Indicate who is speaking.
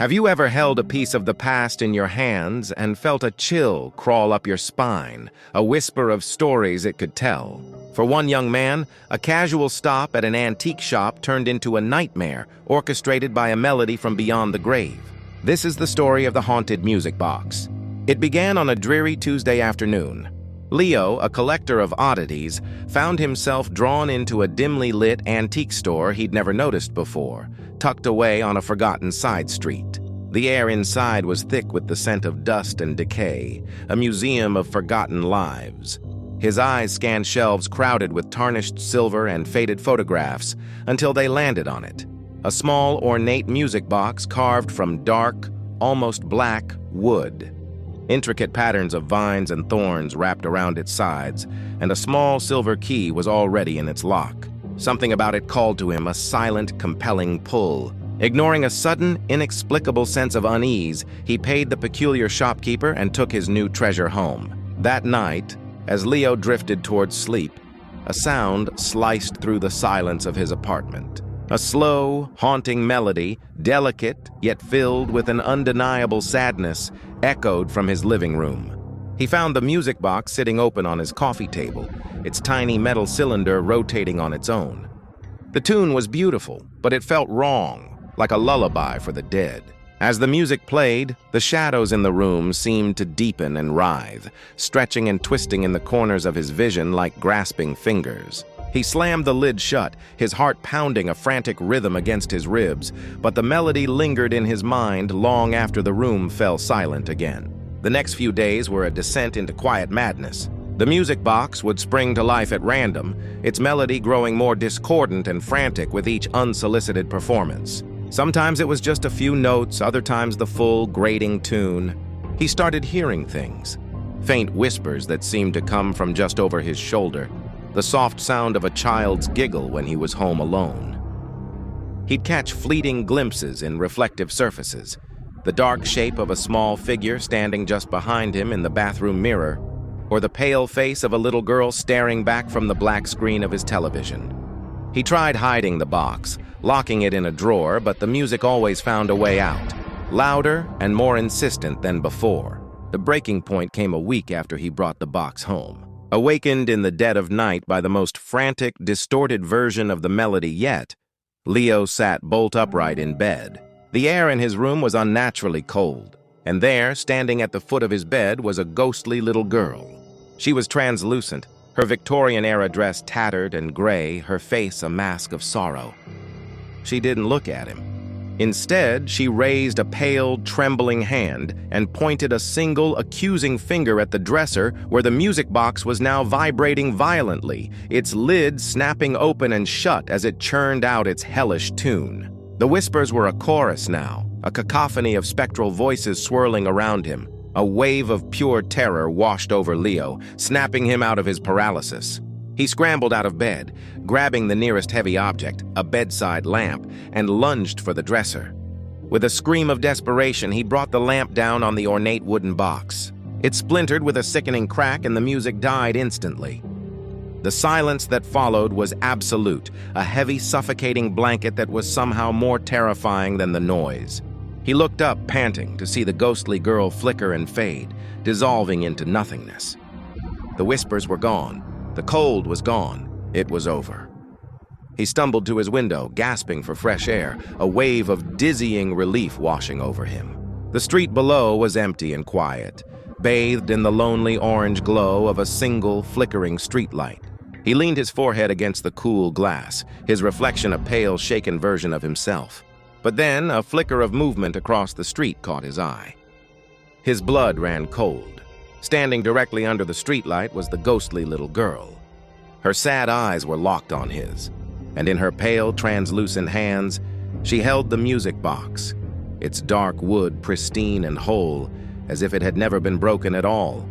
Speaker 1: Have you ever held a piece of the past in your hands and felt a chill crawl up your spine, a whisper of stories it could tell? For one young man, a casual stop at an antique shop turned into a nightmare orchestrated by a melody from beyond the grave. This is the story of the haunted music box. It began on a dreary Tuesday afternoon. Leo, a collector of oddities, found himself drawn into a dimly lit antique store he'd never noticed before, tucked away on a forgotten side street. The air inside was thick with the scent of dust and decay, a museum of forgotten lives. His eyes scanned shelves crowded with tarnished silver and faded photographs until they landed on it. A small, ornate music box carved from dark, almost black wood. Intricate patterns of vines and thorns wrapped around its sides, and a small silver key was already in its lock. Something about it called to him a silent, compelling pull. Ignoring a sudden, inexplicable sense of unease, he paid the peculiar shopkeeper and took his new treasure home. That night, as Leo drifted towards sleep, a sound sliced through the silence of his apartment. A slow, haunting melody, delicate yet filled with an undeniable sadness, echoed from his living room. He found the music box sitting open on his coffee table, its tiny metal cylinder rotating on its own. The tune was beautiful, but it felt wrong, like a lullaby for the dead. As the music played, the shadows in the room seemed to deepen and writhe, stretching and twisting in the corners of his vision like grasping fingers. He slammed the lid shut, his heart pounding a frantic rhythm against his ribs, but the melody lingered in his mind long after the room fell silent again. The next few days were a descent into quiet madness. The music box would spring to life at random, its melody growing more discordant and frantic with each unsolicited performance. Sometimes it was just a few notes, other times the full, grating tune. He started hearing things, faint whispers that seemed to come from just over his shoulder, the soft sound of a child's giggle when he was home alone. He'd catch fleeting glimpses in reflective surfaces, the dark shape of a small figure standing just behind him in the bathroom mirror, or the pale face of a little girl staring back from the black screen of his television. He tried hiding the box, locking it in a drawer, but the music always found a way out, louder and more insistent than before. The breaking point came a week after he brought the box home. Awakened in the dead of night by the most frantic, distorted version of the melody yet, Leo sat bolt upright in bed. The air in his room was unnaturally cold, and there, standing at the foot of his bed, was a ghostly little girl. She was translucent, her Victorian-era dress tattered and gray, her face a mask of sorrow. She didn't look at him. Instead, she raised a pale, trembling hand and pointed a single, accusing finger at the dresser where the music box was now vibrating violently, its lid snapping open and shut as it churned out its hellish tune. The whispers were a chorus now, a cacophony of spectral voices swirling around him. A wave of pure terror washed over Leo, snapping him out of his paralysis. He scrambled out of bed, grabbing the nearest heavy object, a bedside lamp, and lunged for the dresser. With a scream of desperation, he brought the lamp down on the ornate wooden box. It splintered with a sickening crack, and the music died instantly. The silence that followed was absolute, a heavy, suffocating blanket that was somehow more terrifying than the noise. He looked up, panting, to see the ghostly girl flicker and fade, dissolving into nothingness. The whispers were gone. The cold was gone. It was over. He stumbled to his window, gasping for fresh air, a wave of dizzying relief washing over him. The street below was empty and quiet, bathed in the lonely orange glow of a single, flickering streetlight. He leaned his forehead against the cool glass, his reflection a pale, shaken version of himself. But then a flicker of movement across the street caught his eye. His blood ran cold. Standing directly under the streetlight was the ghostly little girl. Her sad eyes were locked on his, and in her pale, translucent hands, she held the music box, its dark wood pristine and whole, as if it had never been broken at all.